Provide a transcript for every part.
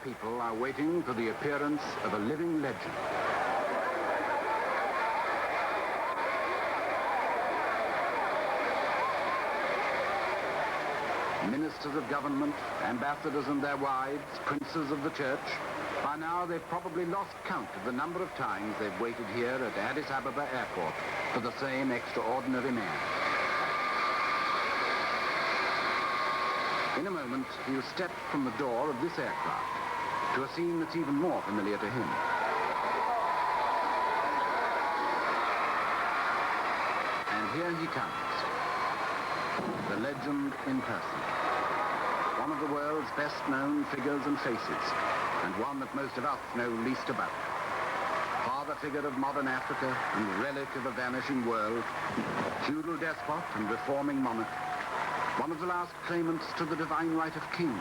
people are waiting for the appearance of a living legend. Ministers of government, ambassadors and their wives, princes of the church, by now they've probably lost count of the number of times they've waited here at Addis Ababa Airport for the same extraordinary man. In a moment, he'll step from the door of this aircraft to a scene that's even more familiar to him. And here he comes, the legend in person. One of the world's best-known figures and faces, and one that most of us know least about. Father figure of modern Africa and relic of a vanishing world, feudal despot and reforming monarch, one of the last claimants to the divine right of kings,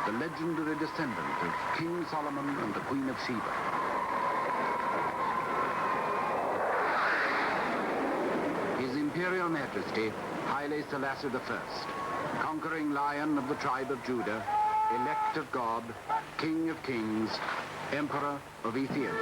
the legendary descendant of King Solomon and the Queen of Sheba. His Imperial Majesty, Haile Selassie I, conquering lion of the tribe of Judah, elect of God, King of kings, Emperor of Ethiopia.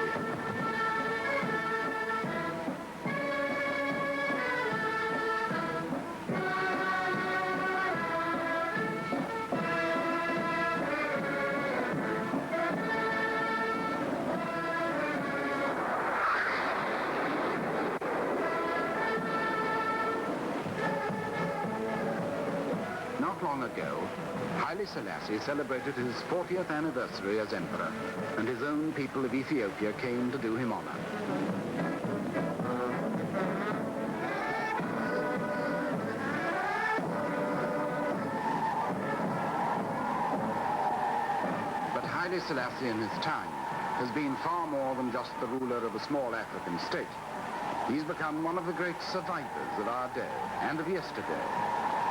Not long ago, Haile Selassie celebrated his 40th anniversary as emperor, and his own people of Ethiopia came to do him honor. But Haile Selassie in his time has been far more than just the ruler of a small African state. He's become one of the great survivors of our day and of yesterday,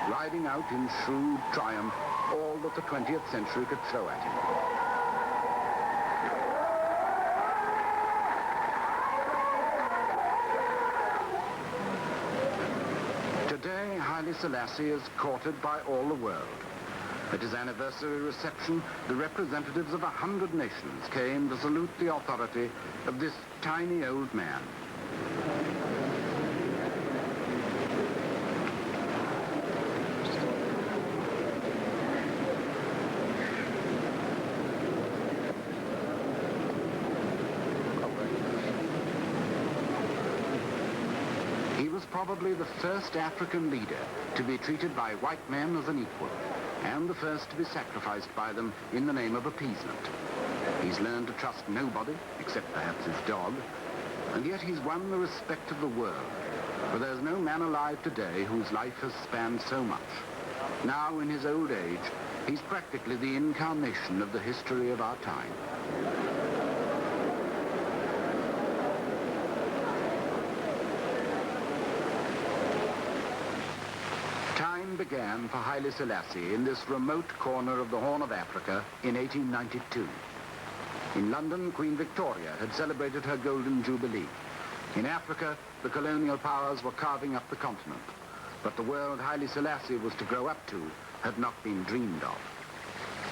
riding out in shrewd triumph all that the 20th century could throw at him. Today, Haile Selassie is courted by all the world. At his anniversary reception, the representatives of 100 nations came to salute the authority of this tiny old man. He was probably the first African leader to be treated by white men as an equal, and the first to be sacrificed by them in the name of appeasement. He's learned to trust nobody, except perhaps his dog, and yet he's won the respect of the world, for there's no man alive today whose life has spanned so much. Now, in his old age, he's practically the incarnation of the history of our time. Time began for Haile Selassie in this remote corner of the Horn of Africa in 1892. In London, Queen Victoria had celebrated her Golden Jubilee. In Africa, the colonial powers were carving up the continent. But the world Haile Selassie was to grow up to had not been dreamed of.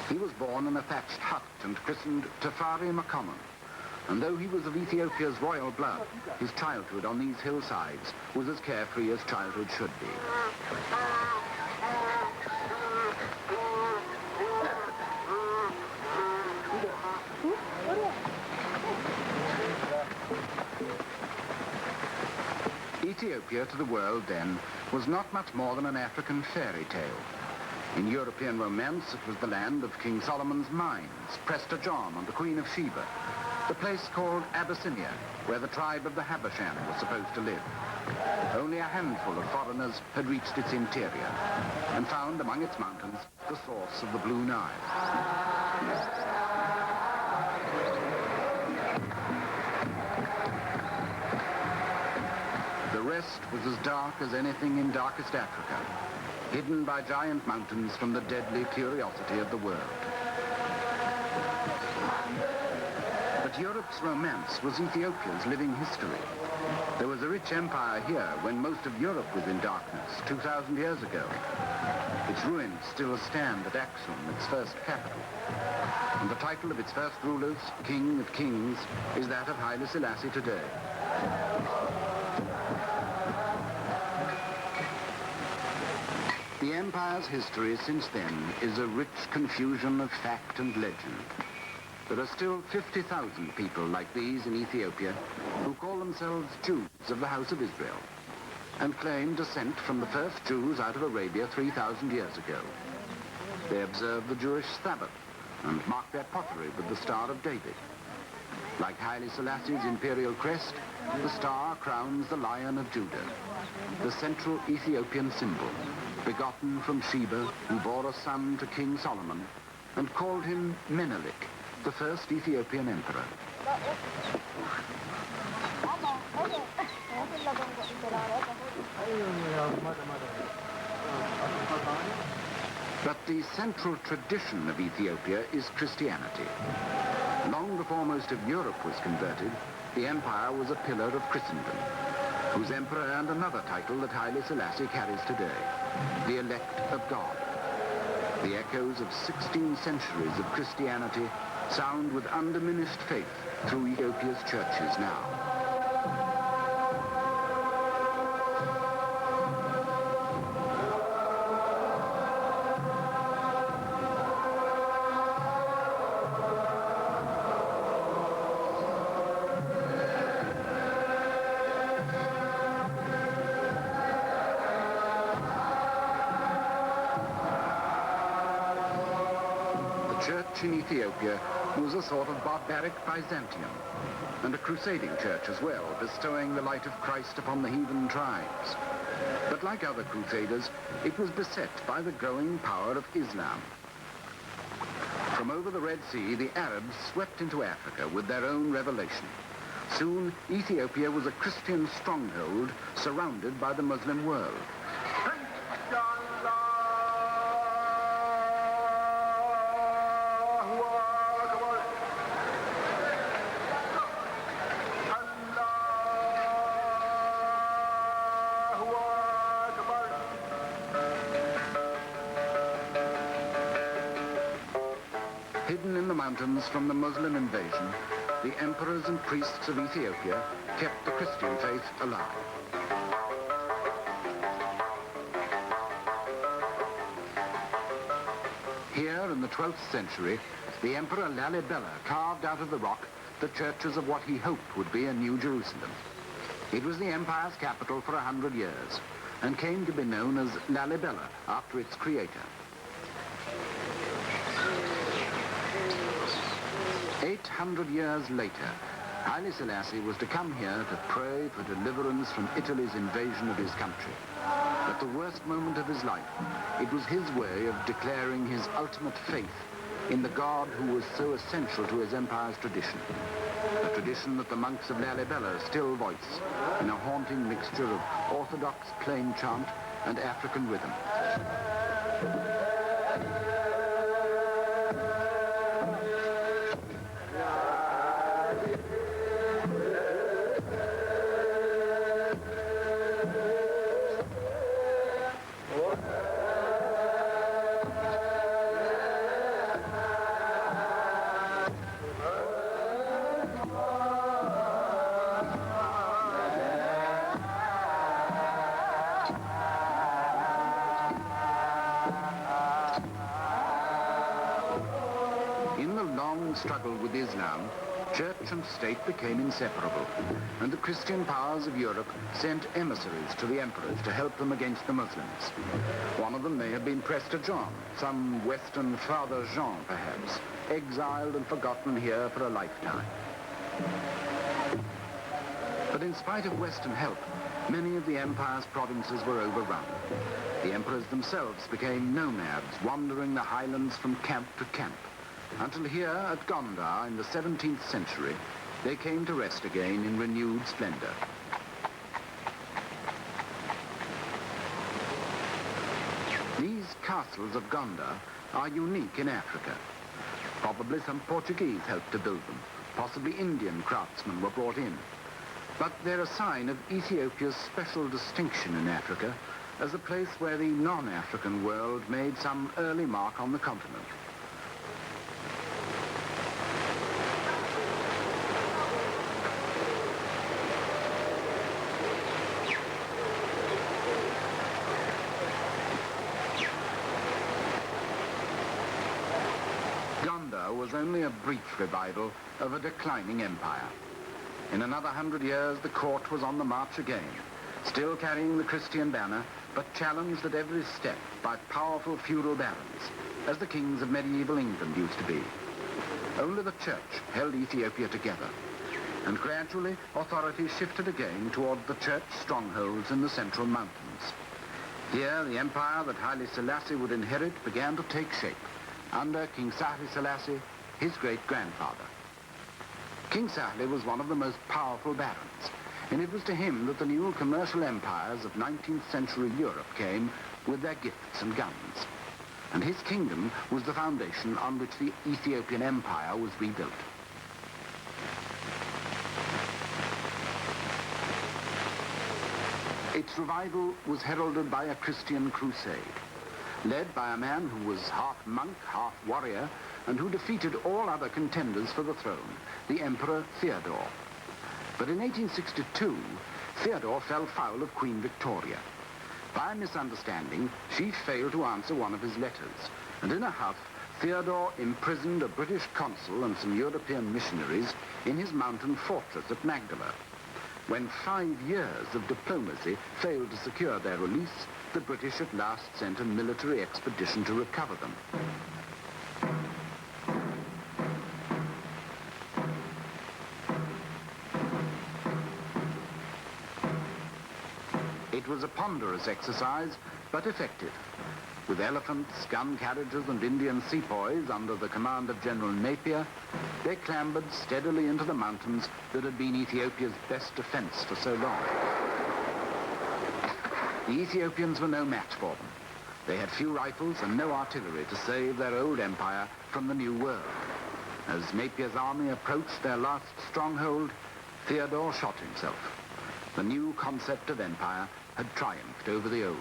He was born in a thatched hut and christened Tafari Makonnen. And though he was of Ethiopia's royal blood, his childhood on these hillsides was as carefree as childhood should be. Ethiopia to the world then was not much more than an African fairy tale. In European romance, it was the land of King Solomon's mines, Prester John and the Queen of Sheba, the place called Abyssinia, where the tribe of the Habeshan was supposed to live. Only a handful of foreigners had reached its interior and found among its mountains the source of the Blue Nile. The rest was as dark as anything in darkest Africa, hidden by giant mountains from the deadly curiosity of the world. But Europe's romance was Ethiopia's living history. There was a rich empire here when most of Europe was in darkness 2,000 years ago. Its ruins still stand at Axum, its first capital. And the title of its first rulers, King of Kings, is that of Haile Selassie today. The empire's history since then is a rich confusion of fact and legend. There are still 50,000 people like these in Ethiopia who call themselves Jews of the House of Israel and claim descent from the first Jews out of Arabia 3,000 years ago. They observe the Jewish Sabbath and mark their pottery with the Star of David. Like Haile Selassie's imperial crest, the star crowns the Lion of Judah, the central Ethiopian symbol, begotten from Sheba, who bore a son to King Solomon and called him Menelik, the first Ethiopian emperor. But the central tradition of Ethiopia is Christianity. Long before most of Europe was converted, the empire was a pillar of Christendom, whose emperor earned another title that Haile Selassie carries today, the elect of God. The echoes of 16 centuries of Christianity sound with undiminished faith through Ethiopia's churches now. Church in Ethiopia was a sort of barbaric Byzantium, and a crusading church as well, bestowing the light of Christ upon the heathen tribes. But like other crusaders, it was beset by the growing power of Islam. From over the Red Sea, the Arabs swept into Africa with their own revelation. Soon, Ethiopia was a Christian stronghold surrounded by the Muslim world. Hidden in the mountains from the Muslim invasion, the emperors and priests of Ethiopia kept the Christian faith alive. Here in the 12th century, the Emperor Lalibela carved out of the rock the churches of what he hoped would be a New Jerusalem. It was the empire's capital for 100 years and came to be known as Lalibela after its creator. 800 years later, Haile Selassie was to come here to pray for deliverance from Italy's invasion of his country. At the worst moment of his life, it was his way of declaring his ultimate faith in the God who was so essential to his empire's tradition. A tradition that the monks of Lalibela still voice in a haunting mixture of orthodox plain chant and African rhythm. Struggle with Islam, church and state became inseparable, and the Christian powers of Europe sent emissaries to the emperors to help them against the Muslims. One of them may have been Prester John, some Western Father Jean perhaps, exiled and forgotten here for a lifetime. But in spite of Western help, many of the empire's provinces were overrun. The emperors themselves became nomads, wandering the highlands from camp to camp, until here at Gondar in the 17th century, they came to rest again in renewed splendor. These castles of Gondar are unique in Africa. Probably some Portuguese helped to build them. Possibly Indian craftsmen were brought in. But they're a sign of Ethiopia's special distinction in Africa as a place where the non-African world made some early mark on the continent. Was only a brief revival of a declining empire. In another 100 years, the court was on the march again, still carrying the Christian banner, but challenged at every step by powerful feudal barons, as the kings of medieval England used to be. Only the church held Ethiopia together, and gradually authority shifted again toward the church strongholds in the central mountains. Here, the empire that Haile Selassie would inherit began to take shape, under King Selassie, his great-grandfather. King Haile was one of the most powerful barons, and it was to him that the new commercial empires of 19th century Europe came with their gifts and guns. And his kingdom was the foundation on which the Ethiopian empire was rebuilt. Its revival was heralded by a Christian crusade, led by a man who was half monk, half warrior, and who defeated all other contenders for the throne, the Emperor Theodore. But in 1862, Theodore fell foul of Queen Victoria. By a misunderstanding, she failed to answer one of his letters, and in a huff, Theodore imprisoned a British consul and some European missionaries in his mountain fortress at Magdala. When 5 years of diplomacy failed to secure their release, the British at last sent a military expedition to recover them. It was a ponderous exercise, but effective. With elephants, gun carriages, and Indian sepoys under the command of General Napier, they clambered steadily into the mountains that had been Ethiopia's best defense for so long. The Ethiopians were no match for them. They had few rifles and no artillery to save their old empire from the new world. As Napier's army approached their last stronghold, Theodore shot himself. The new concept of empire had triumphed over the old.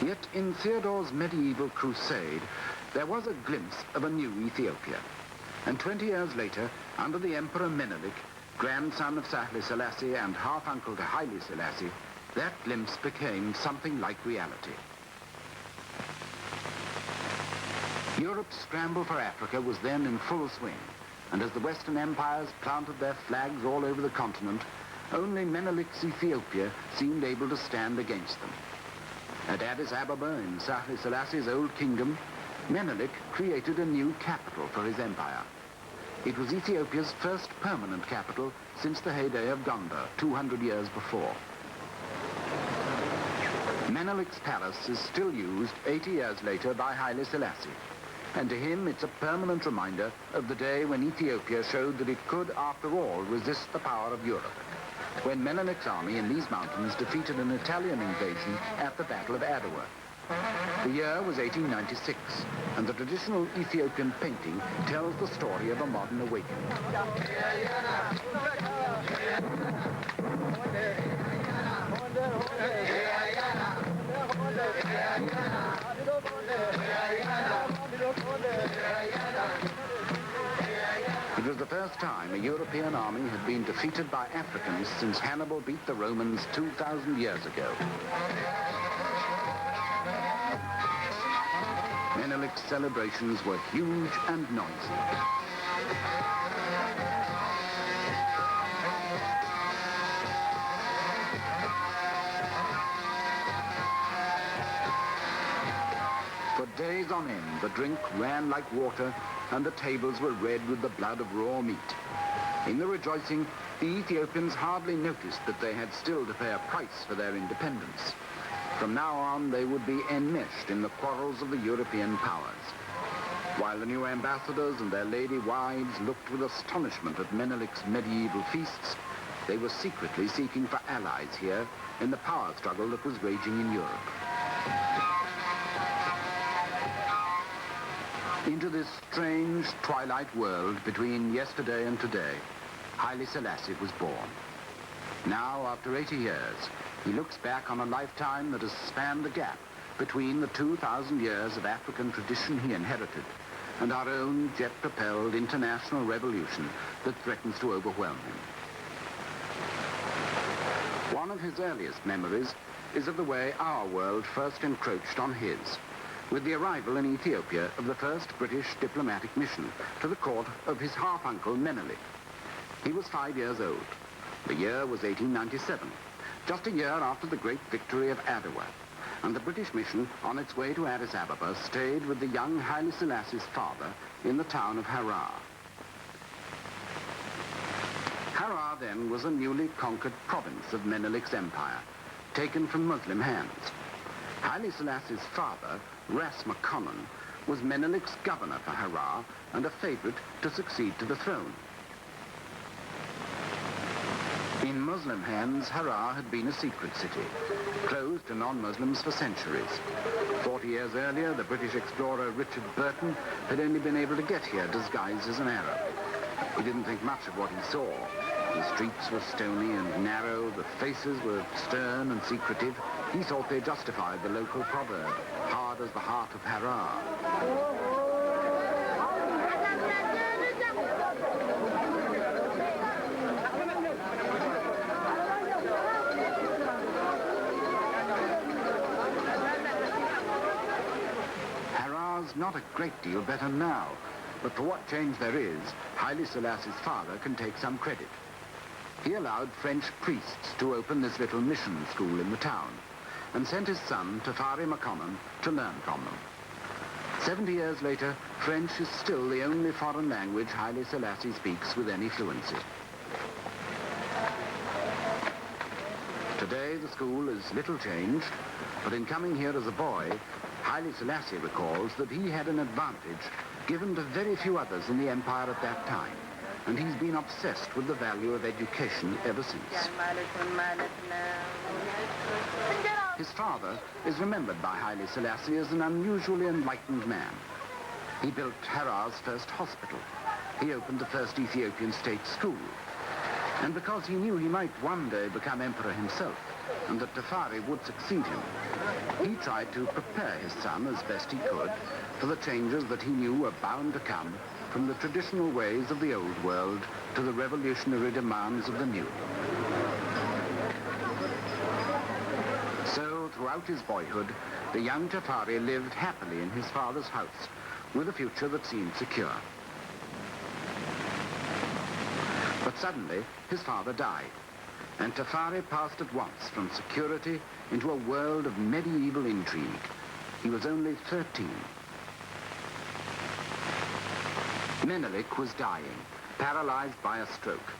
Yet in Theodore's medieval crusade, there was a glimpse of a new Ethiopia. And 20 years later, under the Emperor Menelik, grandson of Selassie and half-uncle to Haile Selassie, that glimpse became something like reality. Europe's scramble for Africa was then in full swing, and as the Western empires planted their flags all over the continent, only Menelik's Ethiopia seemed able to stand against them. At Addis Ababa, in Haile Selassie's old kingdom, Menelik created a new capital for his empire. It was Ethiopia's first permanent capital since the heyday of Gondar, 200 years before. Menelik's palace is still used 80 years later by Haile Selassie, and to him it's a permanent reminder of the day when Ethiopia showed that it could, after all, resist the power of Europe, when Menelik's army in these mountains defeated an Italian invasion at the Battle of Adwa. The year was 1896, and the traditional Ethiopian painting tells the story of a modern awakening. It was the first time a European army had been defeated by Africans since Hannibal beat the Romans 2,000 years ago. Menelik's celebrations were huge and noisy. For days on end, the drink ran like water, and the tables were red with the blood of raw meat. In the rejoicing, the Ethiopians hardly noticed that they had still to pay a price for their independence. From now on, they would be enmeshed in the quarrels of the European powers. While the new ambassadors and their lady wives looked with astonishment at Menelik's medieval feasts, they were secretly seeking for allies here in the power struggle that was raging in Europe. Into this strange twilight world between yesterday and today, Haile Selassie was born. Now, after 80 years, he looks back on a lifetime that has spanned the gap between the 2,000 years of African tradition he inherited and our own jet-propelled international revolution that threatens to overwhelm him. One of his earliest memories is of the way our world first encroached on his, with the arrival in Ethiopia of the first British diplomatic mission to the court of his half-uncle Menelik. He was 5 years old. The year was 1897, just a year after the great victory of Adwa, and the British mission on its way to Addis Ababa stayed with the young Haile Selassie's father in the town of Harar. Harar then was a newly conquered province of Menelik's empire, taken from Muslim hands. Haile Selassie's father, Ras McConnell, was Menelik's governor for Harar and a favorite to succeed to the throne. In Muslim hands, Harar had been a secret city, closed to non-Muslims for centuries. 40 years earlier, the British explorer Richard Burton had only been able to get here disguised as an Arab. He didn't think much of what he saw. The streets were stony and narrow, the faces were stern and secretive. He thought they justified the local proverb, hard as the heart of Harar. Not a great deal better now, but for what change there is, Haile Selassie's father can take some credit. He allowed French priests to open this little mission school in the town and sent his son, Tafari McConnell, to learn from them. 70 years later, French is still the only foreign language Haile Selassie speaks with any fluency. Today, the school is little changed, but in coming here as a boy, Haile Selassie recalls that he had an advantage given to very few others in the empire at that time, and he's been obsessed with the value of education ever since. His father is remembered by Haile Selassie as an unusually enlightened man. He built Harar's first hospital. He opened the first Ethiopian state school. And because he knew he might one day become emperor himself, and that Tafari would succeed him, he tried to prepare his son as best he could for the changes that he knew were bound to come from the traditional ways of the old world to the revolutionary demands of the new. So, throughout his boyhood, the young Tafari lived happily in his father's house, with a future that seemed secure. But suddenly, his father died, and Tafari passed at once from security into a world of medieval intrigue. He was only 13. Menelik was dying, paralyzed by a stroke.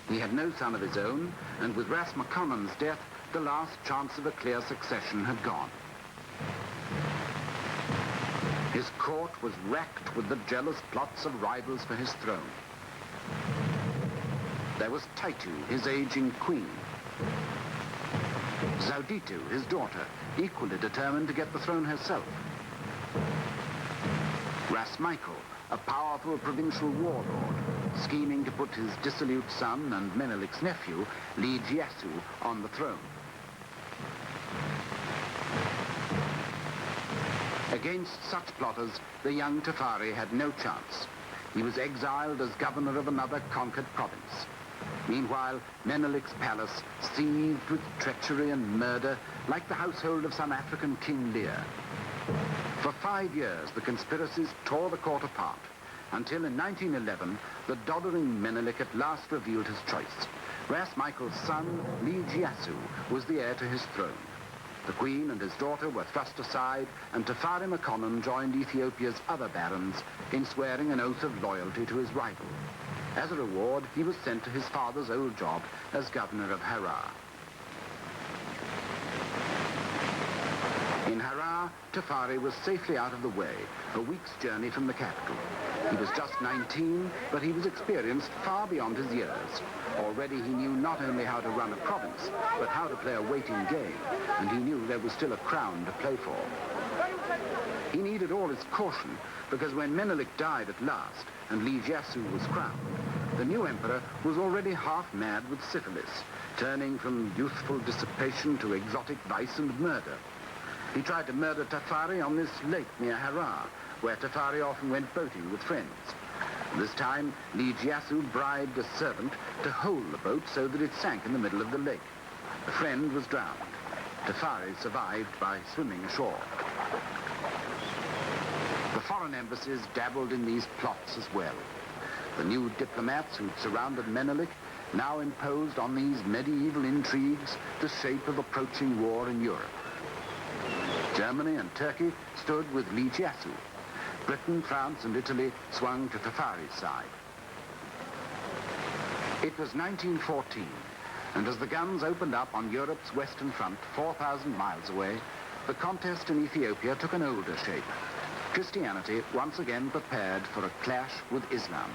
He had no son of his own, and with Ras McConnell's death, the last chance of a clear succession had gone. His court was racked with the jealous plots of rivals for his throne. There was Taitu, his aging queen. Zauditu, his daughter, equally determined to get the throne herself. Ras Michael, a powerful provincial warlord, scheming to put his dissolute son and Menelik's nephew, Lijiasu, on the throne. Against such plotters, the young Tafari had no chance. He was exiled as governor of another conquered province. Meanwhile, Menelik's palace seethed with treachery and murder like the household of some African King Lear. For 5 years, the conspiracies tore the court apart, until in 1911, the doddering Menelik at last revealed his choice. Ras Michael's son, Lijiasu, was the heir to his throne. The queen and his daughter were thrust aside, and Tafari McConnell joined Ethiopia's other barons in swearing an oath of loyalty to his rival. As a reward, he was sent to his father's old job as governor of Harar. In Harar, Tafari was safely out of the way, a week's journey from the capital. He was just 19, but he was experienced far beyond his years. Already he knew not only how to run a province, but how to play a waiting game, and he knew there was still a crown to play for. He needed all his caution, because when Menelik died at last, and Lijiasu was crowned, The new emperor was already half mad with syphilis, turning from youthful dissipation to exotic vice and murder. He tried to murder Tafari on this lake near Harar, where Tafari often went boating with friends. This time, Li Jiasu bribed a servant to hold the boat so that it sank in the middle of the lake. The friend was drowned. Tafari survived by swimming ashore. The foreign embassies dabbled in these plots as well. The new diplomats who'd surrounded Menelik now imposed on these medieval intrigues the shape of approaching war in Europe. Germany and Turkey stood with Li Jiasu. Britain, France, and Italy swung to Tafari's side. It was 1914, and as the guns opened up on Europe's western front 4,000 miles away, the contest in Ethiopia took an older shape. Christianity once again prepared for a clash with Islam.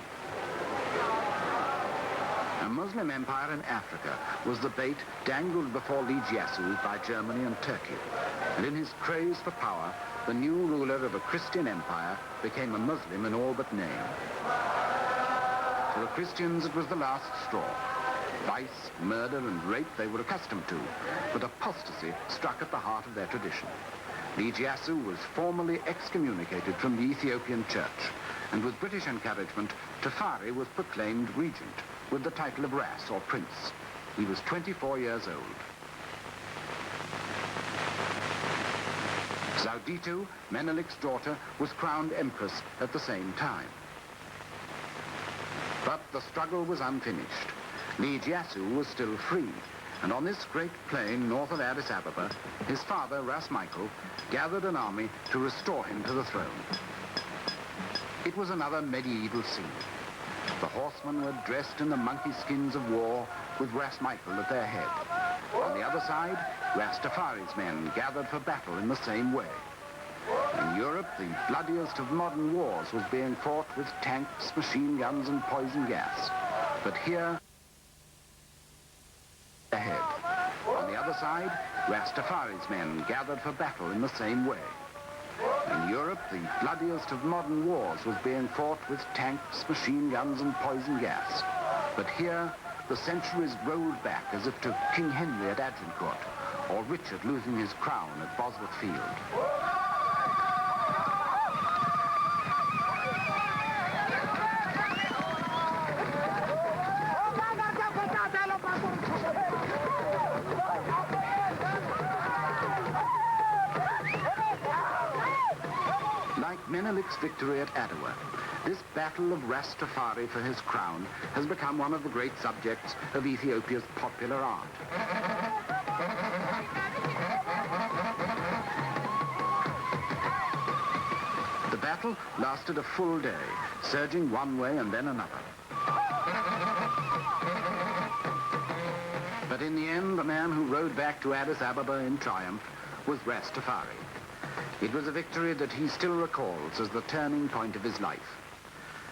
A Muslim empire in Africa was the bait dangled before Li Jiasu by Germany and Turkey. And in his craze for power, the new ruler of a Christian empire became a Muslim in all but name. For the Christians, it was the last straw. Vice, murder, and rape they were accustomed to, but apostasy struck at the heart of their tradition. Li Jiasu was formally excommunicated from the Ethiopian church, and with British encouragement, Tafari was proclaimed regent, with the title of Ras, or prince. He was 24 years old. Zauditu, Menelik's daughter, was crowned empress at the same time. But the struggle was unfinished. Li Jiasu was still free, and on this great plain north of Addis Ababa, his father, Ras Michael, gathered an army to restore him to the throne. It was another medieval scene. The horsemen were dressed in the monkey skins of war, with Ras Michael at their head. On the other side, Ras Tafari's men gathered for battle in the same way. In Europe, the bloodiest of modern wars was being fought with tanks, machine guns, and poison gas. But here, ahead. On the other side, Ras Tafari's men gathered for battle in the same way. In Europe, the bloodiest of modern wars was being fought with tanks, machine guns, and poison gas. But here, the centuries rolled back as if to King Henry at Agincourt, or Richard losing his crown at Bosworth Field. Like Menelik's victory at Adowa, this battle of Ras Tafari for his crown has become one of the great subjects of Ethiopia's popular art. The battle lasted a full day, surging one way and then another. But in the end, the man who rode back to Addis Ababa in triumph was Ras Tafari. It was a victory that he still recalls as the turning point of his life.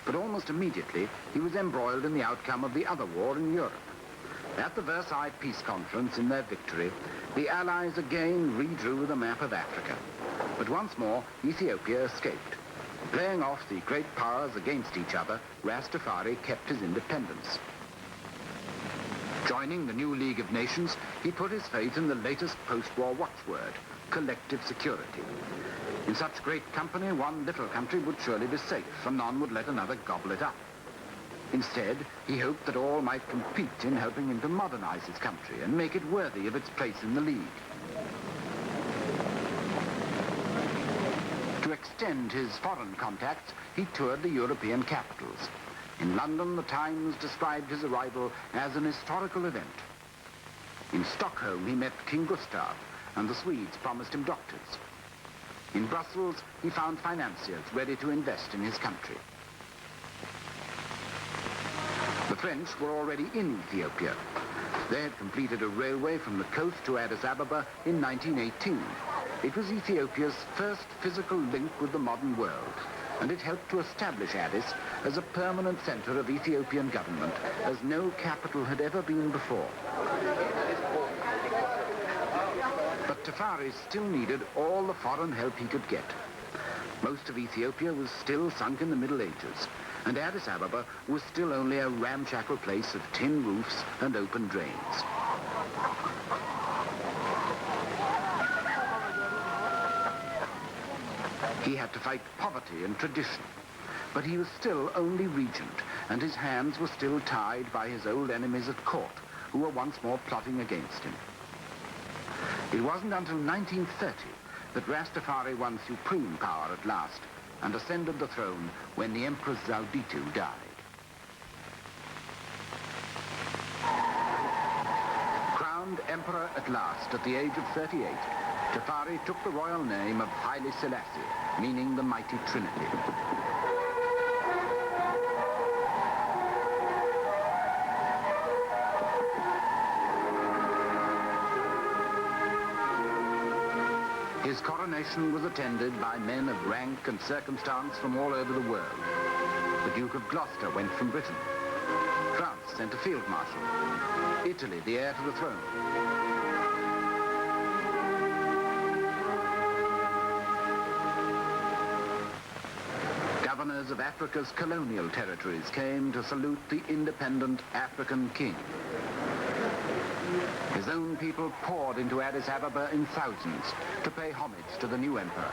But almost immediately, he was embroiled in the outcome of the other war in Europe. At the Versailles Peace Conference, in their victory, the Allies again redrew the map of Africa. But once more, Ethiopia escaped. Playing off the great powers against each other, Ras Tafari kept his independence. Joining the new League of Nations, he put his faith in the latest post-war watchword, collective security. In such great company, one little country would surely be safe, and none would let another gobble it up. Instead, he hoped that all might compete in helping him to modernize his country and make it worthy of its place in the League. To extend his foreign contacts, he toured the European capitals. In London, the Times described his arrival as an historical event. In Stockholm, he met King Gustav, and the Swedes promised him doctors. In Brussels, he found financiers ready to invest in his country. The French were already in Ethiopia. They had completed a railway from the coast to Addis Ababa in 1918. It was Ethiopia's first physical link with the modern world, and it helped to establish Addis as a permanent center of Ethiopian government, as no capital had ever been before. But Tafari still needed all the foreign help he could get. Most of Ethiopia was still sunk in the Middle Ages, and Addis Ababa was still only a ramshackle place of tin roofs and open drains. He had to fight poverty and tradition, but he was still only regent, and his hands were still tied by his old enemies at court, who were once more plotting against him. It wasn't until 1930 that Rastafari won supreme power at last and ascended the throne when the Empress Zauditu died. Crowned emperor at last at the age of 38, Tafari took the royal name of Haile Selassie, meaning the Mighty Trinity. His coronation was attended by men of rank and circumstance from all over the world. The Duke of Gloucester went from Britain. France sent a field marshal. Italy, the heir to the throne. Governors of Africa's colonial territories came to salute the independent African king. His own people poured into Addis Ababa in thousands to pay homage to the new emperor.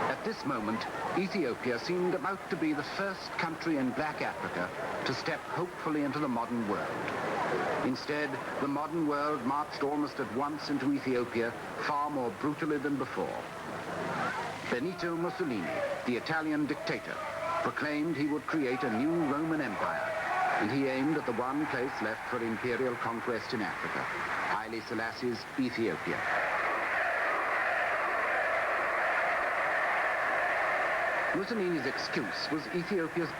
At this moment, Ethiopia seemed about to be the first country in black Africa to step hopefully into the modern world. Instead, the modern world marched almost at once into Ethiopia, far more brutally than before. Benito Mussolini, the Italian dictator, proclaimed he would create a new Roman Empire, and he aimed at the one place left for imperial conquest in Africa, Haile Selassie's Ethiopia. Mussolini's excuse was Ethiopia's